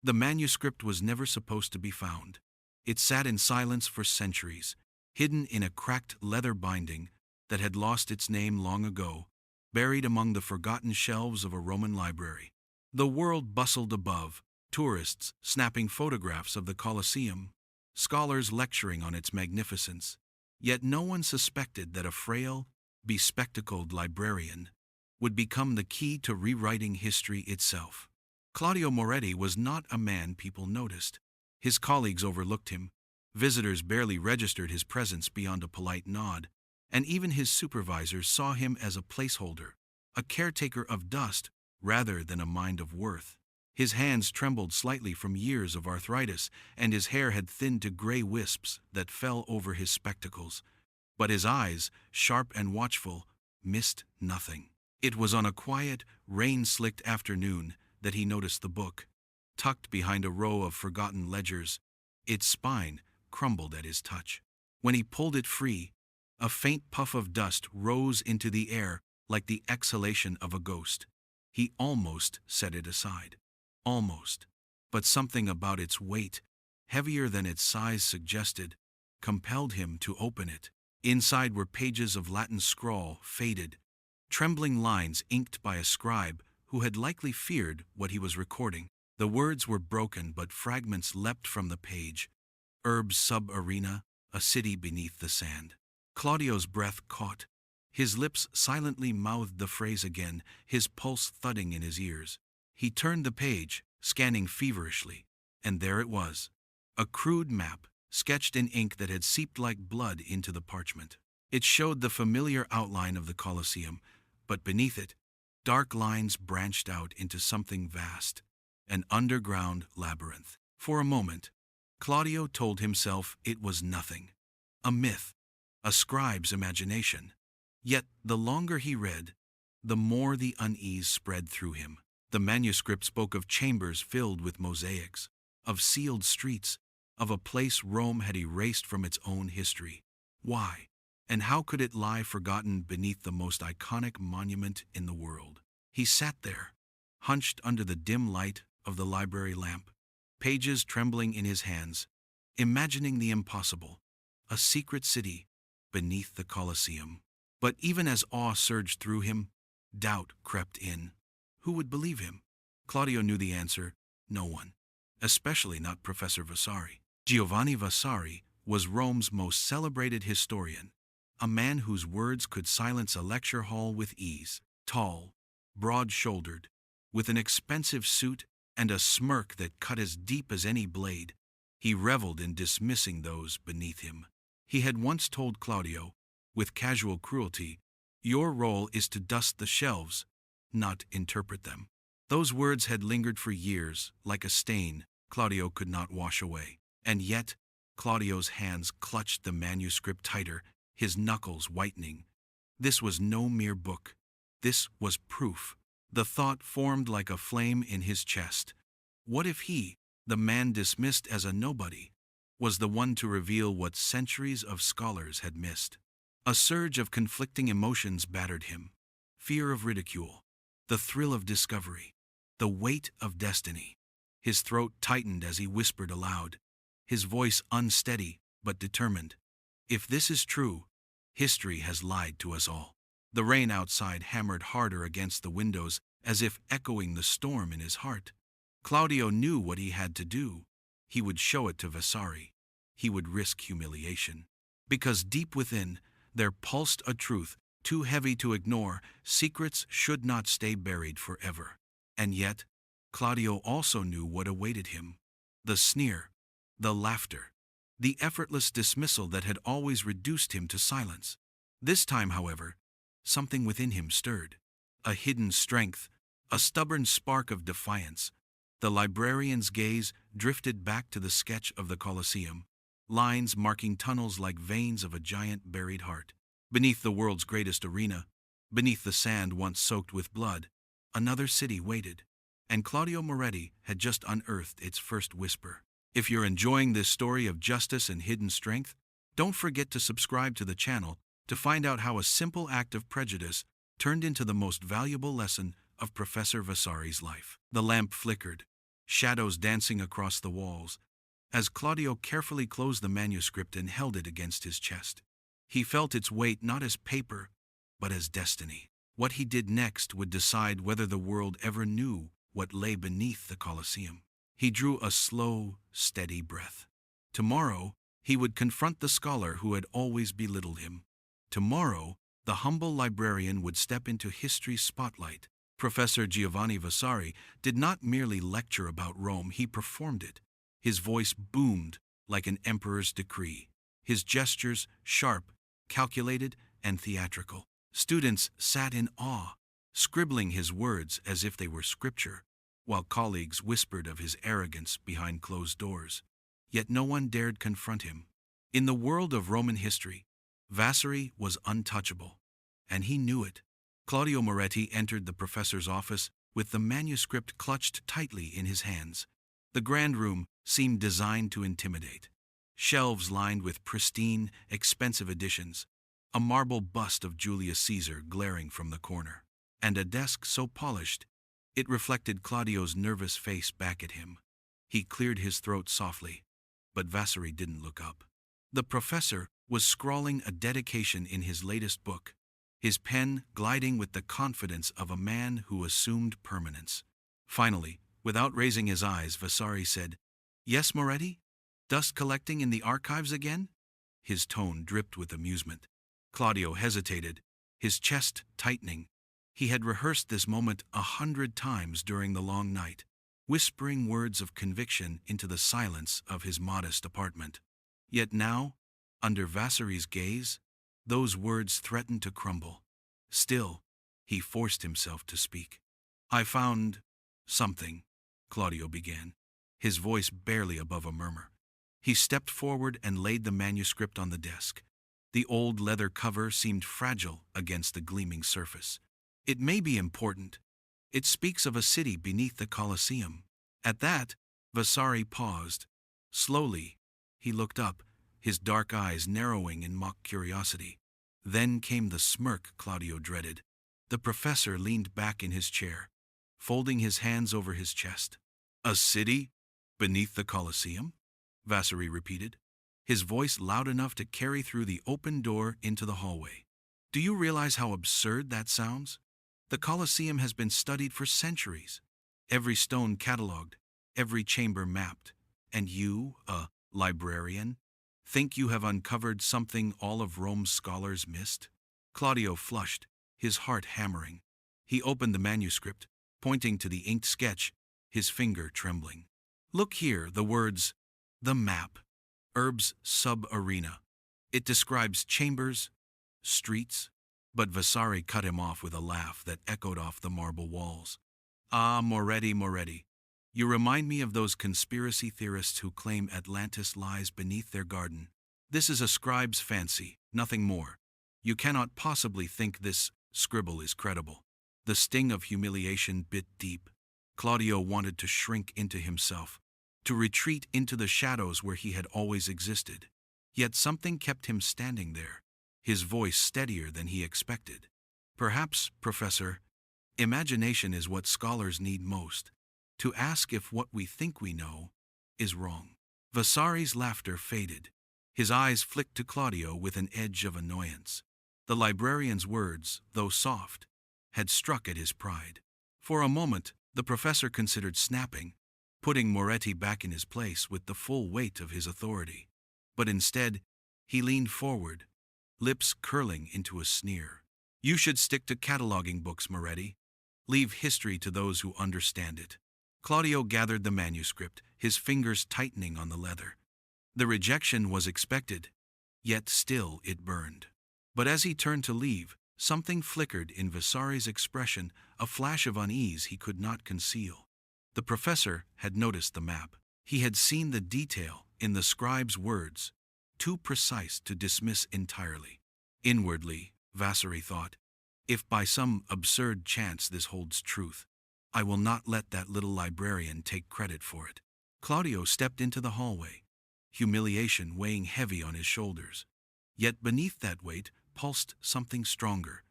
The manuscript was never supposed to be found. It sat in silence for centuries, hidden in a cracked leather binding that had lost its name long ago, buried among the forgotten shelves of a Roman library. The world bustled above, tourists snapping photographs of the Colosseum, scholars lecturing on its magnificence. Yet no one suspected that a frail, bespectacled librarian would become the key to rewriting history itself. Claudio Moretti was not a man people noticed. His colleagues overlooked him, visitors barely registered his presence beyond a polite nod, and even his supervisors saw him as a placeholder, a caretaker of dust rather than a mind of worth. His hands trembled slightly from years of arthritis, and his hair had thinned to gray wisps that fell over his spectacles. But his eyes, sharp and watchful, missed nothing. It was on a quiet, rain-slicked afternoon that he noticed the book, tucked behind a row of forgotten ledgers. Its spine crumbled at his touch. When he pulled it free, a faint puff of dust rose into the air like the exhalation of a ghost. He almost set it aside. Almost. But something about its weight, heavier than its size suggested, compelled him to open it. Inside were pages of Latin scrawl, faded, trembling lines inked by a scribe who had likely feared what he was recording. The words were broken, but fragments leapt from the page. Herbs sub arena, a city beneath the sand. Claudio's breath caught. His lips silently mouthed the phrase again, his pulse thudding in his ears. He turned the page, scanning feverishly, and there it was. A crude map, sketched in ink that had seeped like blood into the parchment. It showed the familiar outline of the Colosseum, but beneath it, dark lines branched out into something vast, an underground labyrinth. For a moment, Claudio told himself it was nothing. A myth, a scribe's imagination. Yet the longer he read, the more the unease spread through him. The manuscript spoke of chambers filled with mosaics, of sealed streets, of a place Rome had erased from its own history. Why? And how could it lie forgotten beneath the most iconic monument in the world? He sat there, hunched under the dim light of the library lamp, pages trembling in his hands, imagining the impossible, a secret city beneath the Colosseum. But even as awe surged through him, doubt crept in. Who would believe him? Claudio knew the answer: no one, especially not Professor Vasari. Giovanni Vasari was Rome's most celebrated historian, a man whose words could silence a lecture hall with ease. Tall, broad-shouldered, with an expensive suit and a smirk that cut as deep as any blade, he reveled in dismissing those beneath him. He had once told Claudio, with casual cruelty, "Your role is to dust the shelves, not interpret them." Those words had lingered for years, like a stain Claudio could not wash away. And yet, Claudio's hands clutched the manuscript tighter, his knuckles whitening. This was no mere book. This was proof. The thought formed like a flame in his chest. What if he, the man dismissed as a nobody, was the one to reveal what centuries of scholars had missed? A surge of conflicting emotions battered him. Fear of ridicule, the thrill of discovery, the weight of destiny. His throat tightened as he whispered aloud, his voice unsteady but determined. If this is true, history has lied to us all. The rain outside hammered harder against the windows, as if echoing the storm in his heart. Claudio knew what he had to do. He would show it to Vasari. He would risk humiliation. Because deep within, there pulsed a truth too heavy to ignore. Secrets should not stay buried forever. And yet, Claudio also knew what awaited him. The sneer, the laughter, the effortless dismissal that had always reduced him to silence. This time, however, something within him stirred. A hidden strength, a stubborn spark of defiance. The librarian's gaze drifted back to the sketch of the Colosseum, lines marking tunnels like veins of a giant buried heart. Beneath the world's greatest arena, beneath the sand once soaked with blood, another city waited, and Claudio Moretti had just unearthed its first whisper. If you're enjoying this story of justice and hidden strength, don't forget to subscribe to the channel to find out how a simple act of prejudice turned into the most valuable lesson of Professor Vasari's life. The lamp flickered, shadows dancing across the walls, as Claudio carefully closed the manuscript and held it against his chest. He felt its weight not as paper, but as destiny. What he did next would decide whether the world ever knew what lay beneath the Colosseum. He drew a slow, steady breath. Tomorrow, he would confront the scholar who had always belittled him. Tomorrow, the humble librarian would step into history's spotlight. Professor Giovanni Vasari did not merely lecture about Rome, he performed it. His voice boomed like an emperor's decree. His gestures sharp, calculated, and theatrical. Students sat in awe, scribbling his words as if they were scripture, while colleagues whispered of his arrogance behind closed doors. Yet no one dared confront him. In the world of Roman history, Vasari was untouchable, and he knew it. Claudio Moretti entered the professor's office with the manuscript clutched tightly in his hands. The grand room seemed designed to intimidate. Shelves lined with pristine, expensive editions, a marble bust of Julius Caesar glaring from the corner, and a desk so polished it reflected Claudio's nervous face back at him. He cleared his throat softly, but Vasari didn't look up. The professor was scrawling a dedication in his latest book, his pen gliding with the confidence of a man who assumed permanence. Finally, without raising his eyes, Vasari said, "Yes, Moretti? Dust collecting in the archives again?" His tone dripped with amusement. Claudio hesitated, his chest tightening. He had rehearsed this moment 100 times during the long night, whispering words of conviction into the silence of his modest apartment. Yet now, under Vasari's gaze, those words threatened to crumble. Still, he forced himself to speak. "I found something," Claudio began, his voice barely above a murmur. He stepped forward and laid the manuscript on the desk. The old leather cover seemed fragile against the gleaming surface. "It may be important. It speaks of a city beneath the Colosseum." At that, Vasari paused. Slowly, he looked up, his dark eyes narrowing in mock curiosity. Then came the smirk Claudio dreaded. The professor leaned back in his chair, folding his hands over his chest. "A city beneath the Colosseum?" Vasari repeated, his voice loud enough to carry through the open door into the hallway. "Do you realize how absurd that sounds? The Colosseum has been studied for centuries, every stone catalogued, every chamber mapped, and you, a librarian, think you have uncovered something all of Rome's scholars missed?" Claudio flushed, his heart hammering. He opened the manuscript, pointing to the inked sketch, his finger trembling. "Look here, the words, the map, Urbs sub-arena. It describes chambers, streets." But Vasari cut him off with a laugh that echoed off the marble walls. "Ah, Moretti, you remind me of those conspiracy theorists who claim Atlantis lies beneath their garden. This is a scribe's fancy, nothing more. You cannot possibly think this scribble is credible." The sting of humiliation bit deep. Claudio wanted to shrink into himself, to retreat into the shadows where he had always existed. Yet something kept him standing there, his voice steadier than he expected. "Perhaps, Professor, imagination is what scholars need most, to ask if what we think we know is wrong." Vasari's laughter faded. His eyes flicked to Claudio with an edge of annoyance. The librarian's words, though soft, had struck at his pride. For a moment, the professor considered snapping, putting Moretti back in his place with the full weight of his authority. But instead, he leaned forward, lips curling into a sneer. "You should stick to cataloging books, Moretti. Leave history to those who understand it." Claudio gathered the manuscript, his fingers tightening on the leather. The rejection was expected, yet still it burned. But as he turned to leave, something flickered in Vasari's expression, a flash of unease he could not conceal. The professor had noticed the map. He had seen the detail in the scribe's words, too precise to dismiss entirely. Inwardly, Vasari thought, "If by some absurd chance this holds truth, I will not let that little librarian take credit for it." Claudio stepped into the hallway, humiliation weighing heavy on his shoulders. Yet beneath that weight pulsed something stronger,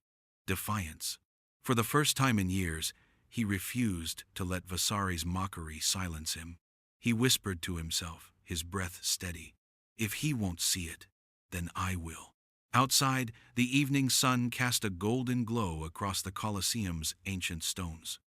defiance. For the first time in years, he refused to let Vasari's mockery silence him. He whispered to himself, his breath steady, "If he won't see it, then I will." Outside, the evening sun cast a golden glow across the Colosseum's ancient stones.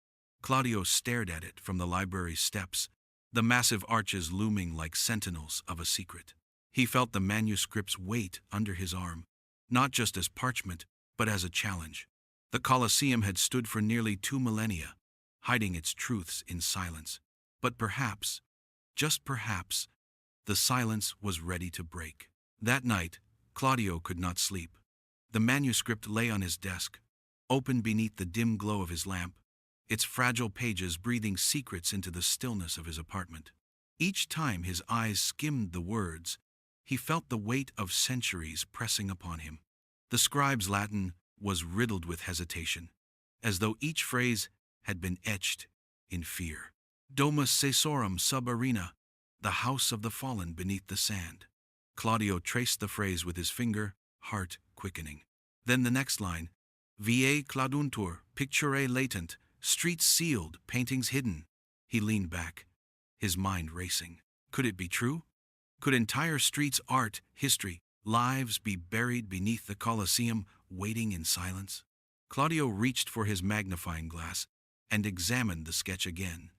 Claudio stared at it from the library's steps, the massive arches looming like sentinels of a secret. He felt the manuscript's weight under his arm, not just as parchment, but as a challenge. The Colosseum had stood for nearly 2 millennia, hiding its truths in silence. But perhaps, just perhaps, the silence was ready to break. That night, Claudio could not sleep. The manuscript lay on his desk, open beneath the dim glow of his lamp, its fragile pages breathing secrets into the stillness of his apartment. Each time his eyes skimmed the words, he felt the weight of centuries pressing upon him. The scribe's Latin was riddled with hesitation, as though each phrase had been etched in fear. Domus Caesorum sub arena, the house of the fallen beneath the sand. Claudio traced the phrase with his finger, heart quickening. Then the next line, Viae clauduntur, picturae latent, streets sealed, paintings hidden. He leaned back, his mind racing. Could it be true? Could entire streets, art, history, lives be buried beneath the Colosseum, waiting in silence? Claudio reached for his magnifying glass and examined the sketch again.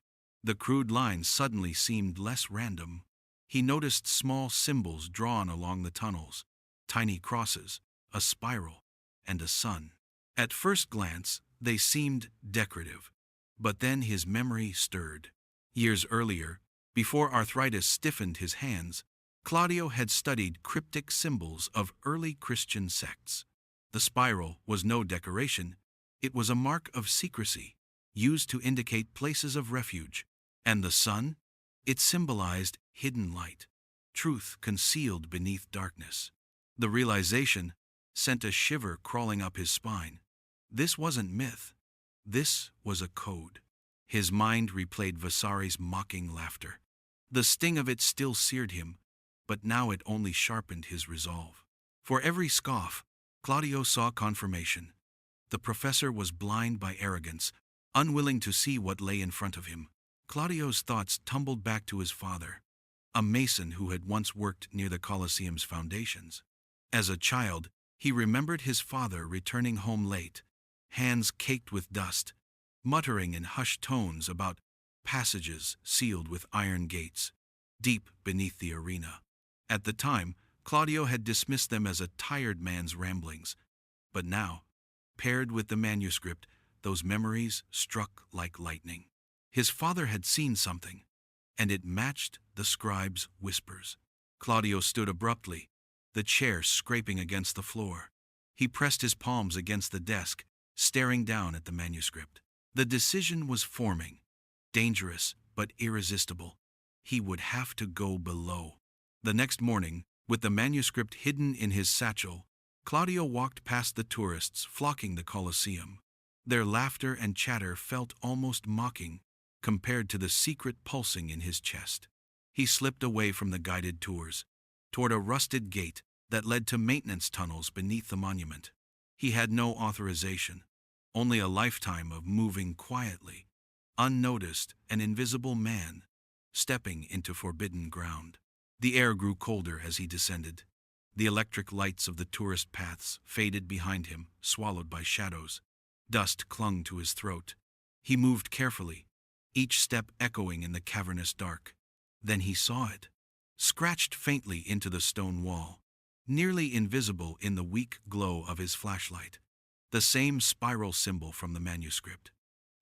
The crude lines suddenly seemed less random. He noticed small symbols drawn along the tunnels, tiny crosses, a spiral, and a sun. At first glance, they seemed decorative, but then his memory stirred. Years earlier, before arthritis stiffened his hands, Claudio had studied cryptic symbols of early Christian sects. The spiral was no decoration, it was a mark of secrecy, used to indicate places of refuge. And the sun? It symbolized hidden light, truth concealed beneath darkness. The realization sent a shiver crawling up his spine. This wasn't myth. This was a code. His mind replayed Vasari's mocking laughter. The sting of it still seared him, but now it only sharpened his resolve. For every scoff, Claudio saw confirmation. The professor was blind by arrogance, unwilling to see what lay in front of him. Claudio's thoughts tumbled back to his father, a mason who had once worked near the Colosseum's foundations. As a child, he remembered his father returning home late, hands caked with dust, muttering in hushed tones about passages sealed with iron gates, deep beneath the arena. At the time, Claudio had dismissed them as a tired man's ramblings, but now, paired with the manuscript, those memories struck like lightning. His father had seen something, and it matched the scribe's whispers. Claudio stood abruptly, the chair scraping against the floor. He pressed his palms against the desk, staring down at the manuscript. The decision was forming, dangerous but irresistible. He would have to go below. The next morning, with the manuscript hidden in his satchel, Claudio walked past the tourists flocking the Colosseum. Their laughter and chatter felt almost mocking compared to the secret pulsing in his chest. He slipped away from the guided tours, toward a rusted gate that led to maintenance tunnels beneath the monument. He had no authorization, only a lifetime of moving quietly, unnoticed, an invisible man, stepping into forbidden ground. The air grew colder as he descended. The electric lights of the tourist paths faded behind him, swallowed by shadows. Dust clung to his throat. He moved carefully, each step echoing in the cavernous dark. Then he saw it, scratched faintly into the stone wall, nearly invisible in the weak glow of his flashlight. The same spiral symbol from the manuscript.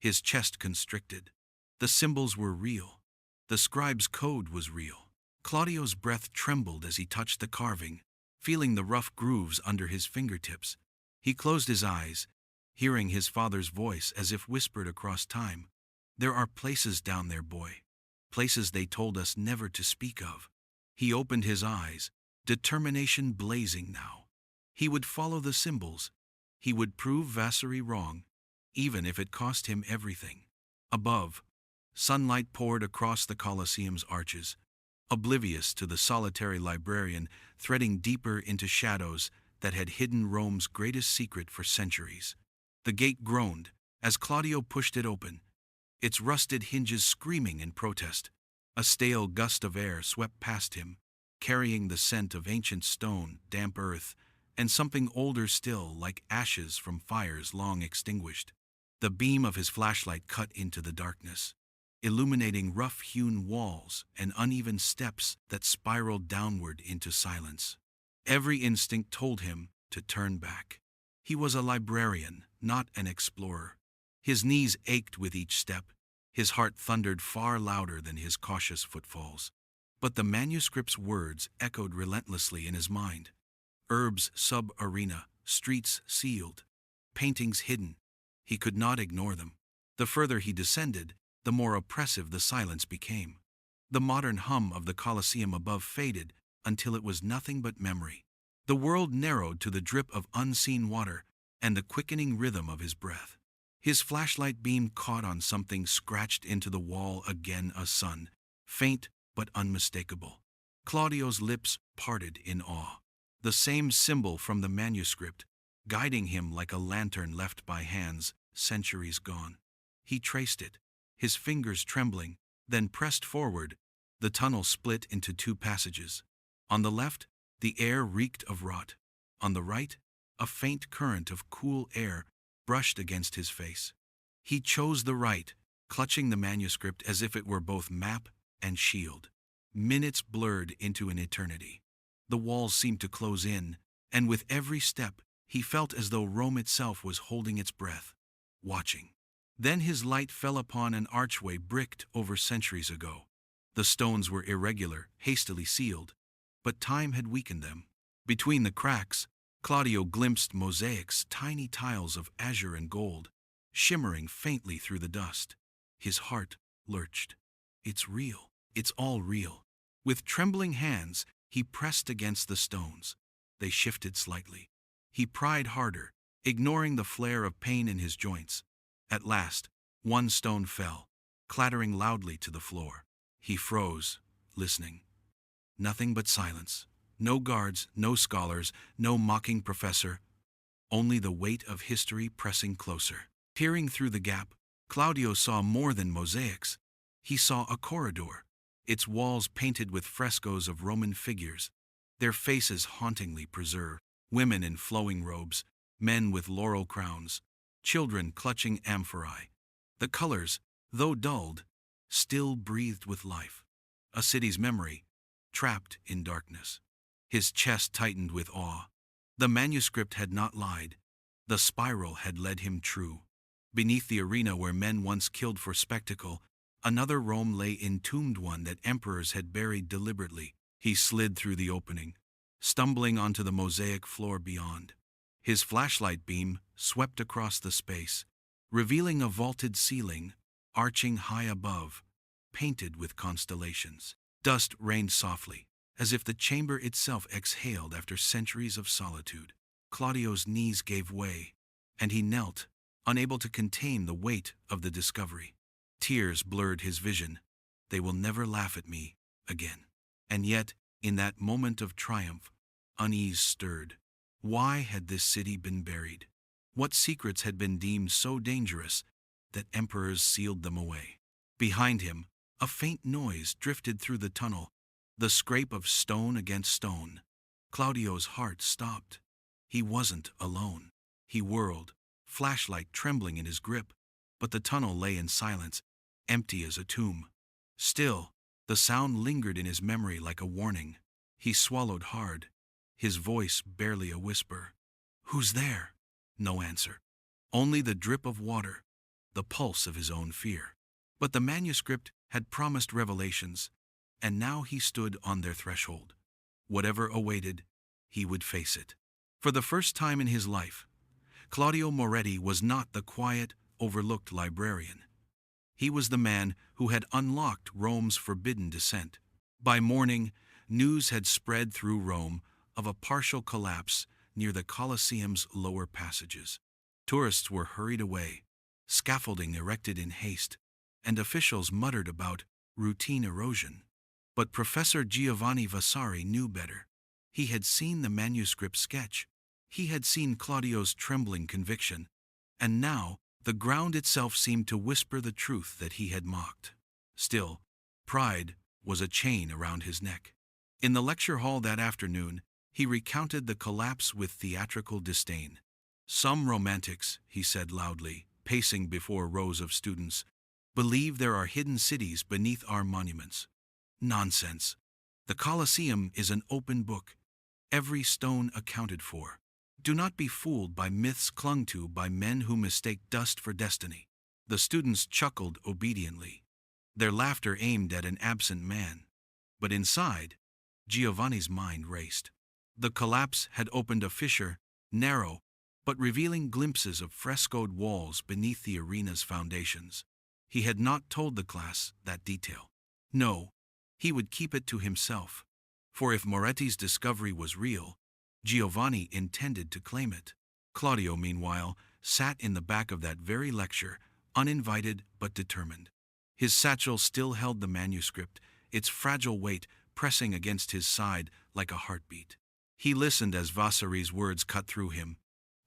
His chest constricted. The symbols were real. The scribe's code was real. Claudio's breath trembled as he touched the carving, feeling the rough grooves under his fingertips. He closed his eyes, hearing his father's voice as if whispered across time. "There are places down there, boy. Places they told us never to speak of." He opened his eyes, determination blazing now. He would follow the symbols. He would prove Vasari wrong, even if it cost him everything. Above, sunlight poured across the Colosseum's arches, oblivious to the solitary librarian threading deeper into shadows that had hidden Rome's greatest secret for centuries. The gate groaned as Claudio pushed it open, its rusted hinges screaming in protest. A stale gust of air swept past him, carrying the scent of ancient stone, damp earth, and something older still, like ashes from fires long extinguished. The beam of his flashlight cut into the darkness, illuminating rough-hewn walls and uneven steps that spiraled downward into silence. Every instinct told him to turn back. He was a librarian, not an explorer. His knees ached with each step. His heart thundered far louder than his cautious footfalls. But the manuscript's words echoed relentlessly in his mind. Herbs sub-arena, streets sealed, paintings hidden. He could not ignore them. The further he descended, the more oppressive the silence became. The modern hum of the Colosseum above faded until it was nothing but memory. The world narrowed to the drip of unseen water and the quickening rhythm of his breath. His flashlight beam caught on something scratched into the wall again, a sun, faint but unmistakable. Claudio's lips parted in awe. The same symbol from the manuscript, guiding him like a lantern left by hands centuries gone. He traced it, his fingers trembling, then pressed forward. The tunnel split into two passages. On the left, the air reeked of rot. On the right, a faint current of cool air brushed against his face. He chose the right, clutching the manuscript as if it were both map and shield. Minutes blurred into an eternity. The walls seemed to close in, and with every step, he felt as though Rome itself was holding its breath, watching. Then his light fell upon an archway bricked over centuries ago. The stones were irregular, hastily sealed, but time had weakened them. Between the cracks, Claudio glimpsed mosaics, tiny tiles of azure and gold, shimmering faintly through the dust. His heart lurched. It's real. It's all real. With trembling hands, he pressed against the stones. They shifted slightly. He pried harder, ignoring the flare of pain in his joints. At last, one stone fell, clattering loudly to the floor. He froze, listening. Nothing but silence. No guards, no scholars, no mocking professor. Only the weight of history pressing closer. Peering through the gap, Claudio saw more than mosaics. He saw a corridor, its walls painted with frescoes of Roman figures, their faces hauntingly preserved. Women in flowing robes, men with laurel crowns, children clutching amphorae. The colors, though dulled, still breathed with life. A city's memory, trapped in darkness. His chest tightened with awe. The manuscript had not lied. The spiral had led him true. Beneath the arena where men once killed for spectacle, another Rome lay entombed, one that emperors had buried deliberately. He slid through the opening, stumbling onto the mosaic floor beyond. His flashlight beam swept across the space, revealing a vaulted ceiling, arching high above, painted with constellations. Dust rained softly, as if the chamber itself exhaled after centuries of solitude. Claudio's knees gave way, and he knelt, unable to contain the weight of the discovery. Tears blurred his vision. They will never laugh at me again. And yet, in that moment of triumph, unease stirred. Why had this city been buried? What secrets had been deemed so dangerous that emperors sealed them away? Behind him, a faint noise drifted through the tunnel, the scrape of stone against stone. Claudio's heart stopped. He wasn't alone. He whirled, flashlight trembling in his grip, but the tunnel lay in silence, empty as a tomb. Still, the sound lingered in his memory like a warning. He swallowed hard, his voice barely a whisper. "Who's there?" No answer. Only the drip of water, the pulse of his own fear. But the manuscript had promised revelations, and now he stood on their threshold. Whatever awaited, he would face it. For the first time in his life, Claudio Moretti was not the quiet, overlooked librarian. He was the man who had unlocked Rome's forbidden descent. By morning, news had spread through Rome of a partial collapse near the Colosseum's lower passages. Tourists were hurried away, scaffolding erected in haste, and officials muttered about routine erosion. But Professor Giovanni Vasari knew better. He had seen the manuscript sketch. He had seen Claudio's trembling conviction. And now, The ground itself seemed to whisper the truth that he had mocked. Still, pride was a chain around his neck. In the lecture hall that afternoon, he recounted the collapse with theatrical disdain. "Some romantics," he said loudly, pacing before rows of students, "believe there are hidden cities beneath our monuments. Nonsense. The Colosseum is an open book, every stone accounted for. Do not be fooled by myths clung to by men who mistake dust for destiny." The students chuckled obediently, their laughter aimed at an absent man. But inside, Giovanni's mind raced. The collapse had opened a fissure, narrow, but revealing glimpses of frescoed walls beneath the arena's foundations. He had not told the class that detail. No, he would keep it to himself. For if Moretti's discovery was real, Giovanni intended to claim it. Claudio, meanwhile, sat in the back of that very lecture, uninvited but determined. His satchel still held the manuscript, its fragile weight pressing against his side like a heartbeat. He listened as Vasari's words cut through him,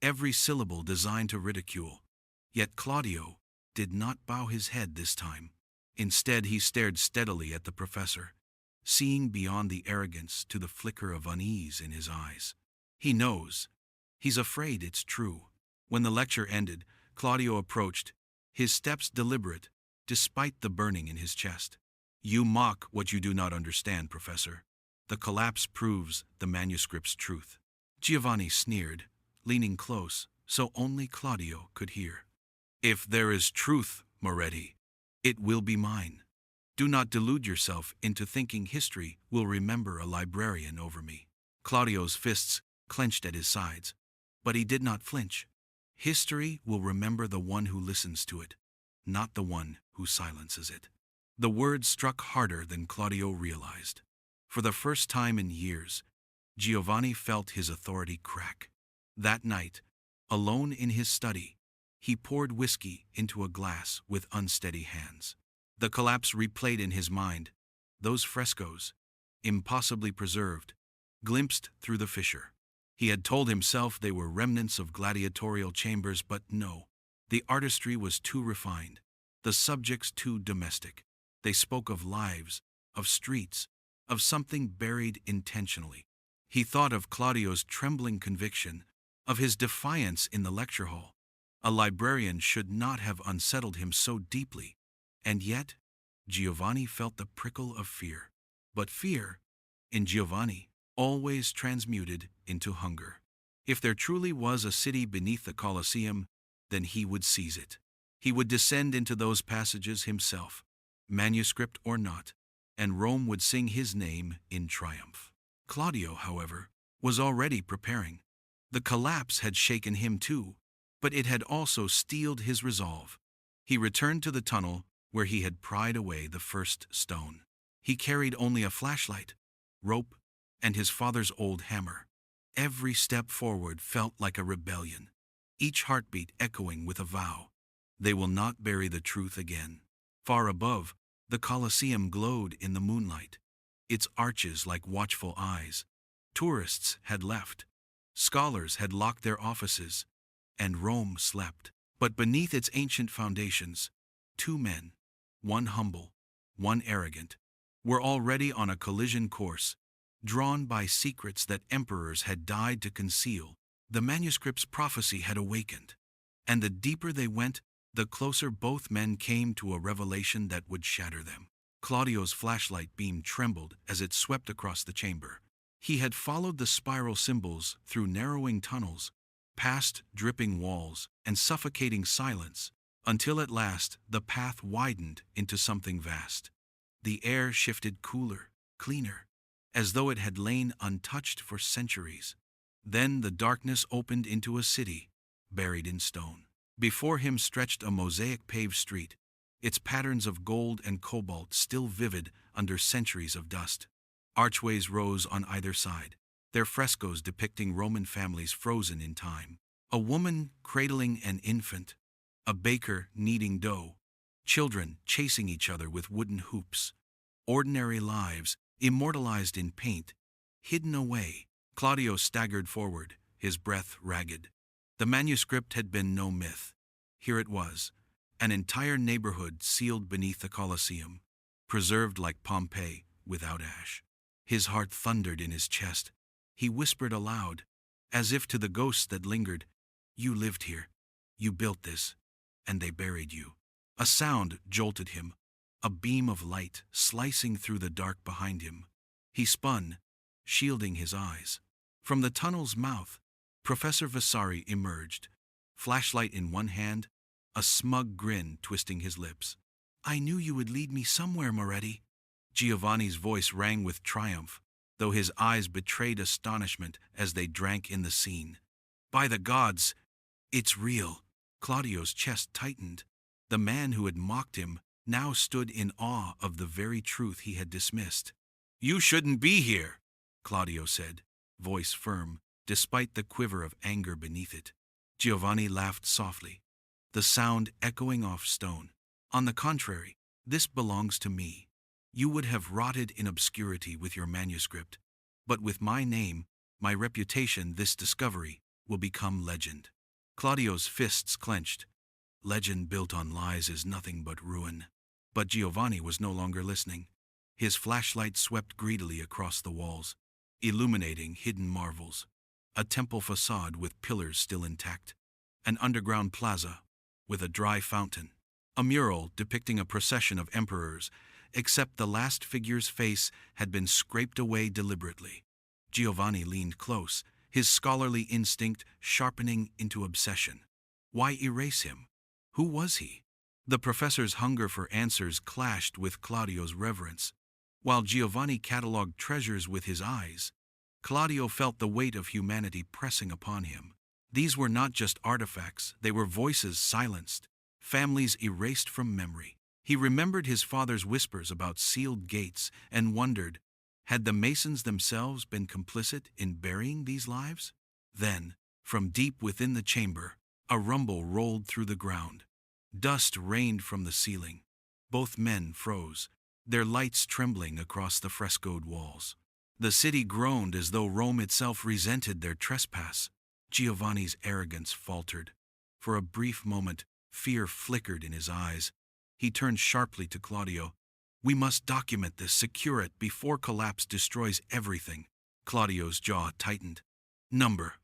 every syllable designed to ridicule. Yet Claudio did not bow his head this time. Instead, he stared steadily at the professor, seeing beyond the arrogance to the flicker of unease in his eyes. He knows. He's afraid it's true. When the lecture ended, Claudio approached, his steps deliberate, despite the burning in his chest. "You mock what you do not understand, Professor. The collapse proves the manuscript's truth." Giovanni sneered, leaning close, so only Claudio could hear. "If there is truth, Moretti, it will be mine. Do not delude yourself into thinking history will remember a librarian over me." Claudio's fists clenched at his sides, but he did not flinch. "History will remember the one who listens to it, not the one who silences it." The words struck harder than Claudio realized. For the first time in years, Giovanni felt his authority crack. That night, alone in his study, he poured whiskey into a glass with unsteady hands. The collapse replayed in his mind, those frescoes, impossibly preserved, glimpsed through the fissure. He had told himself they were remnants of gladiatorial chambers, but no, the artistry was too refined, the subjects too domestic. They spoke of lives, of streets, of something buried intentionally. He thought of Claudio's trembling conviction, of his defiance in the lecture hall. A librarian should not have unsettled him so deeply. And yet, Giovanni felt the prickle of fear. But fear, in Giovanni, always transmuted into hunger. If there truly was a city beneath the Colosseum, then he would seize it. He would descend into those passages himself, manuscript or not, and Rome would sing his name in triumph. Claudio, however, was already preparing. The collapse had shaken him too, but it had also steeled his resolve. He returned to the tunnel where he had pried away the first stone. He carried only a flashlight, rope, and his father's old hammer. Every step forward felt like a rebellion, each heartbeat echoing with a vow. They will not bury the truth again. Far above, the Colosseum glowed in the moonlight, its arches like watchful eyes. Tourists had left, scholars had locked their offices, and Rome slept. But beneath its ancient foundations, two men, one humble, one arrogant, were already on a collision course, drawn by secrets that emperors had died to conceal. The manuscript's prophecy had awakened, and the deeper they went, the closer both men came to a revelation that would shatter them. Claudio's flashlight beam trembled as it swept across the chamber. He had followed the spiral symbols through narrowing tunnels, past dripping walls and suffocating silence, until at last the path widened into something vast. The air shifted cooler, cleaner, as though it had lain untouched for centuries. Then the darkness opened into a city, buried in stone. Before him stretched a mosaic-paved street, its patterns of gold and cobalt still vivid under centuries of dust. Archways rose on either side, their frescoes depicting Roman families frozen in time. A woman cradling an infant, a baker kneading dough, children chasing each other with wooden hoops. Ordinary lives, immortalized in paint, hidden away. Claudio staggered forward, his breath ragged. The manuscript had been no myth. Here it was, an entire neighborhood sealed beneath the Colosseum, preserved like Pompeii without ash. His heart thundered in his chest. He whispered aloud, as if to the ghosts that lingered, "You lived here, you built this, and they buried you." A sound jolted him, a beam of light slicing through the dark behind him. He spun, shielding his eyes. From the tunnel's mouth, Professor Vasari emerged, flashlight in one hand, a smug grin twisting his lips. "I knew you would lead me somewhere, Moretti." Giovanni's voice rang with triumph, though his eyes betrayed astonishment as they drank in the scene. "By the gods, it's real." Claudio's chest tightened. The man who had mocked him now stood in awe of the very truth he had dismissed. "You shouldn't be here," Claudio said, voice firm, despite the quiver of anger beneath it. Giovanni laughed softly, the sound echoing off stone. "On the contrary, this belongs to me. You would have rotted in obscurity with your manuscript, but with my name, my reputation, this discovery will become legend." Claudio's fists clenched. Legend built on lies is nothing but ruin. But Giovanni was no longer listening. His flashlight swept greedily across the walls, illuminating hidden marvels. A temple facade with pillars still intact. An underground plaza with a dry fountain. A mural depicting a procession of emperors, except the last figure's face had been scraped away deliberately. Giovanni leaned close, his scholarly instinct sharpening into obsession. Why erase him? Who was he? The professor's hunger for answers clashed with Claudio's reverence. While Giovanni catalogued treasures with his eyes, Claudio felt the weight of humanity pressing upon him. These were not just artifacts, they were voices silenced, families erased from memory. He remembered his father's whispers about sealed gates and wondered, had the Masons themselves been complicit in burying these lives? Then, from deep within the chamber, a rumble rolled through the ground. Dust rained from the ceiling. Both men froze, their lights trembling across the frescoed walls. The city groaned as though Rome itself resented their trespass. Giovanni's arrogance faltered. For a brief moment, fear flickered in his eyes. He turned sharply to Claudio. "We must document this, secure it, before collapse destroys everything." Claudio's jaw tightened. "Number.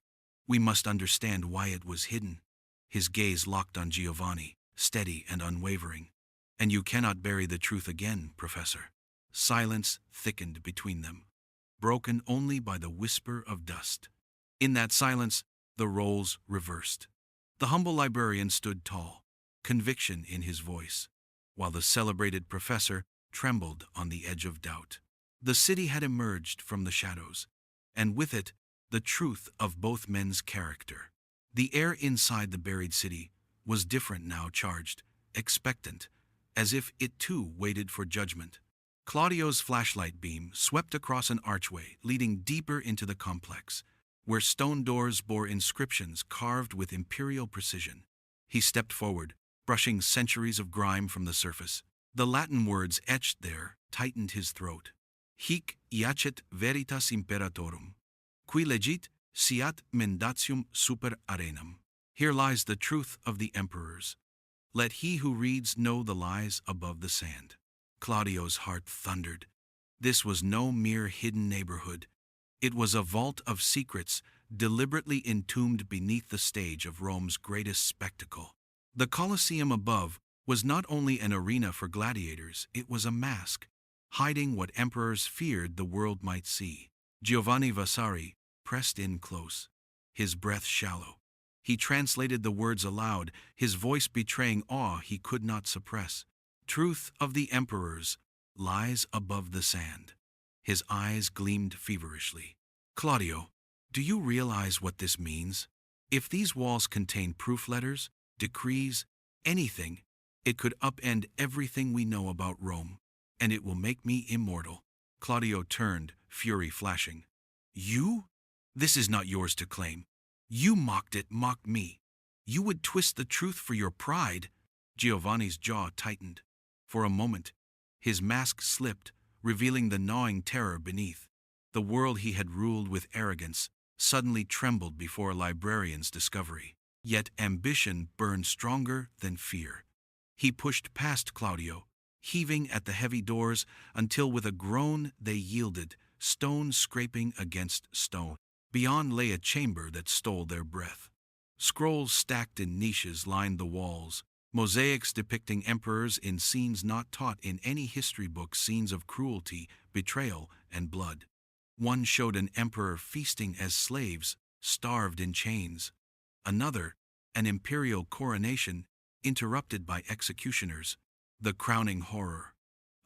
We must understand why it was hidden." His gaze locked on Giovanni, steady and unwavering. "And you cannot bury the truth again, Professor." Silence thickened between them, broken only by the whisper of dust. In that silence, the roles reversed. The humble librarian stood tall, conviction in his voice, while the celebrated professor trembled on the edge of doubt. The city had emerged from the shadows, and with it, the truth of both men's character. The air inside the buried city was different now, charged, expectant, as if it too waited for judgment. Claudio's flashlight beam swept across an archway leading deeper into the complex, where stone doors bore inscriptions carved with imperial precision. He stepped forward, brushing centuries of grime from the surface. The Latin words etched there tightened his throat. Hic iacet veritas imperatorum, qui legit siat mendatium super arenam. Here lies the truth of the emperors. Let he who reads know the lies above the sand. Claudio's heart thundered. This was no mere hidden neighborhood. It was a vault of secrets deliberately entombed beneath the stage of Rome's greatest spectacle. The Colosseum above was not only an arena for gladiators, it was a mask, hiding what emperors feared the world might see. Giovanni Vasari pressed in close, his breath shallow. He translated the words aloud, his voice betraying awe he could not suppress. Truth of the emperors lies above the sand. His eyes gleamed feverishly. Claudio, do you realize what this means? If these walls contain proof letters, decrees, anything, it could upend everything we know about Rome, and it will make me immortal. Claudio turned, fury flashing. You? This is not yours to claim. You mocked it, mocked me. You would twist the truth for your pride. Giovanni's jaw tightened. For a moment, his mask slipped, revealing the gnawing terror beneath. The world he had ruled with arrogance suddenly trembled before a librarian's discovery. Yet ambition burned stronger than fear. He pushed past Claudio, heaving at the heavy doors until with a groan they yielded, stone scraping against stone. Beyond lay a chamber that stole their breath. Scrolls stacked in niches lined the walls, mosaics depicting emperors in scenes not taught in any history book, scenes of cruelty, betrayal, and blood. One showed an emperor feasting as slaves, starved in chains. Another, an imperial coronation, interrupted by executioners. The crowning horror,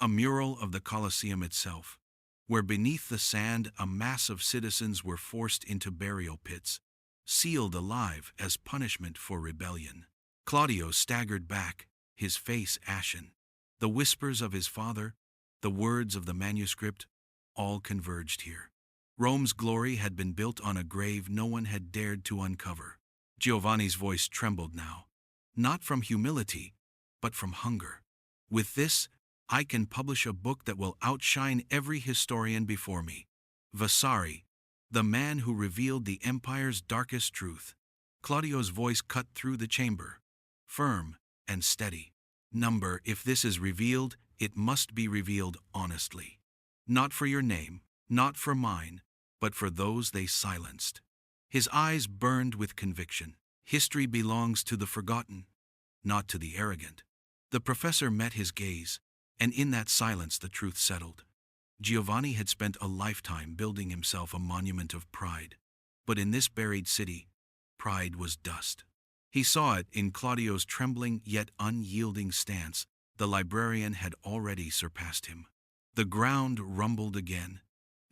a mural of the Colosseum itself, where beneath the sand a mass of citizens were forced into burial pits, sealed alive as punishment for rebellion. Claudio staggered back, his face ashen. The whispers of his father, the words of the manuscript, all converged here. Rome's glory had been built on a grave no one had dared to uncover. Giovanni's voice trembled now, not from humility, but from hunger. With this, I can publish a book that will outshine every historian before me. Vasari, the man who revealed the empire's darkest truth. Claudio's voice cut through the chamber, firm and steady. Number, if this is revealed, it must be revealed honestly. Not for your name, not for mine, but for those they silenced. His eyes burned with conviction. History belongs to the forgotten, not to the arrogant. The professor met his gaze, and in that silence the truth settled. Giovanni had spent a lifetime building himself a monument of pride, but in this buried city, pride was dust. He saw it in Claudio's trembling yet unyielding stance. The librarian had already surpassed him. The ground rumbled again,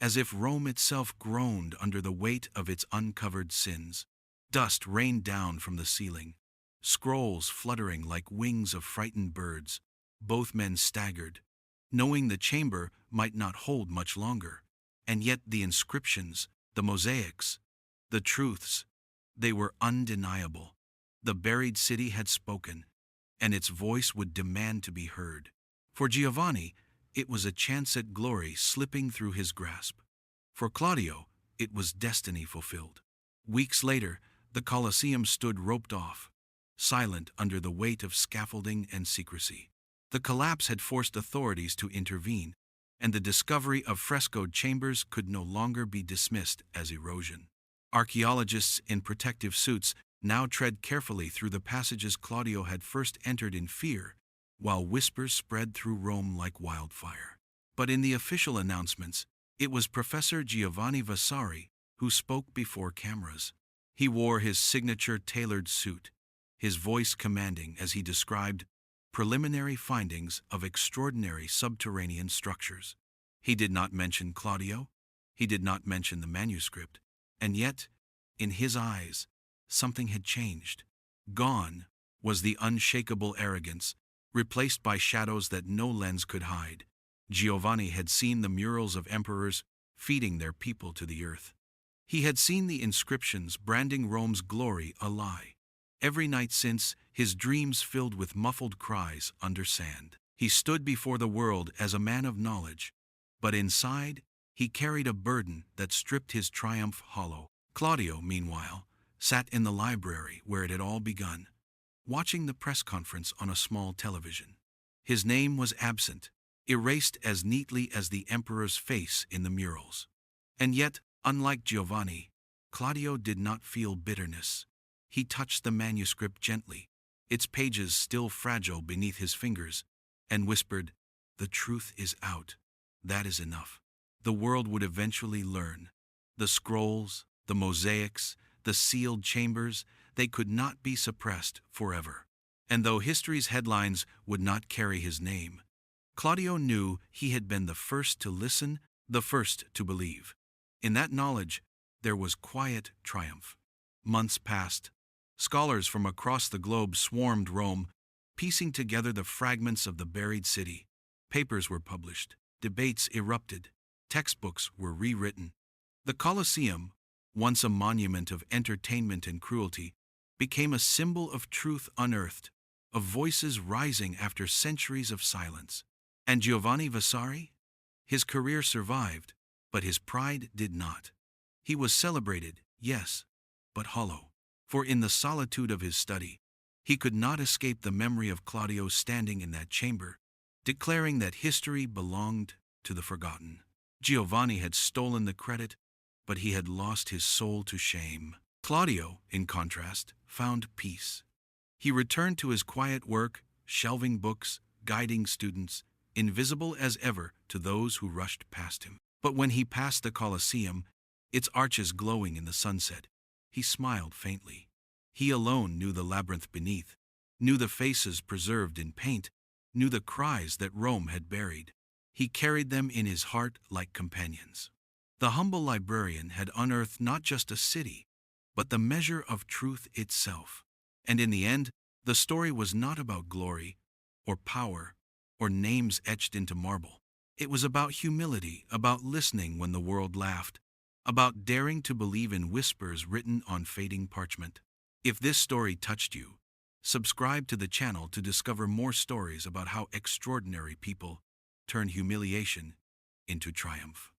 as if Rome itself groaned under the weight of its uncovered sins. Dust rained down from the ceiling, scrolls fluttering like wings of frightened birds. Both men staggered, knowing the chamber might not hold much longer. And yet the inscriptions, the mosaics, the truths, they were undeniable. The buried city had spoken, and its voice would demand to be heard. For Giovanni, it was a chance at glory slipping through his grasp. For Claudio, it was destiny fulfilled. Weeks later, the Colosseum stood roped off, silent under the weight of scaffolding and secrecy. The collapse had forced authorities to intervene, and the discovery of frescoed chambers could no longer be dismissed as erosion. Archaeologists in protective suits now tread carefully through the passages Claudio had first entered in fear, while whispers spread through Rome like wildfire. But in the official announcements, it was Professor Giovanni Vasari who spoke before cameras. He wore his signature tailored suit, his voice commanding as he described preliminary findings of extraordinary subterranean structures. He did not mention Claudio, he did not mention the manuscript, and yet, in his eyes, something had changed. Gone was the unshakable arrogance, replaced by shadows that no lens could hide. Giovanni had seen the murals of emperors feeding their people to the earth. He had seen the inscriptions branding Rome's glory a lie. Every night since, his dreams filled with muffled cries under sand. He stood before the world as a man of knowledge, but inside, he carried a burden that stripped his triumph hollow. Claudio, meanwhile, sat in the library where it had all begun, watching the press conference on a small television. His name was absent, erased as neatly as the emperor's face in the murals. And yet, unlike Giovanni, Claudio did not feel bitterness. He touched the manuscript gently, its pages still fragile beneath his fingers, and whispered, "The truth is out. That is enough." The world would eventually learn. The scrolls, the mosaics, the sealed chambers, they could not be suppressed forever. And though history's headlines would not carry his name, Claudio knew he had been the first to listen, the first to believe. In that knowledge, there was quiet triumph. Months passed. Scholars from across the globe swarmed Rome, piecing together the fragments of the buried city. Papers were published, debates erupted, textbooks were rewritten. The Colosseum, once a monument of entertainment and cruelty, became a symbol of truth unearthed, of voices rising after centuries of silence. And Giovanni Vasari? His career survived, but his pride did not. He was celebrated, yes, but hollow. For in the solitude of his study, he could not escape the memory of Claudio standing in that chamber, declaring that history belonged to the forgotten. Giovanni had stolen the credit, but he had lost his soul to shame. Claudio, in contrast, found peace. He returned to his quiet work, shelving books, guiding students, invisible as ever to those who rushed past him. But when he passed the Colosseum, its arches glowing in the sunset, he smiled faintly. He alone knew the labyrinth beneath, knew the faces preserved in paint, knew the cries that Rome had buried. He carried them in his heart like companions. The humble librarian had unearthed not just a city, but the measure of truth itself. And in the end, the story was not about glory, or power, or names etched into marble. It was about humility, about listening when the world laughed, about daring to believe in whispers written on fading parchment. If this story touched you, subscribe to the channel to discover more stories about how extraordinary people turn humiliation into triumph.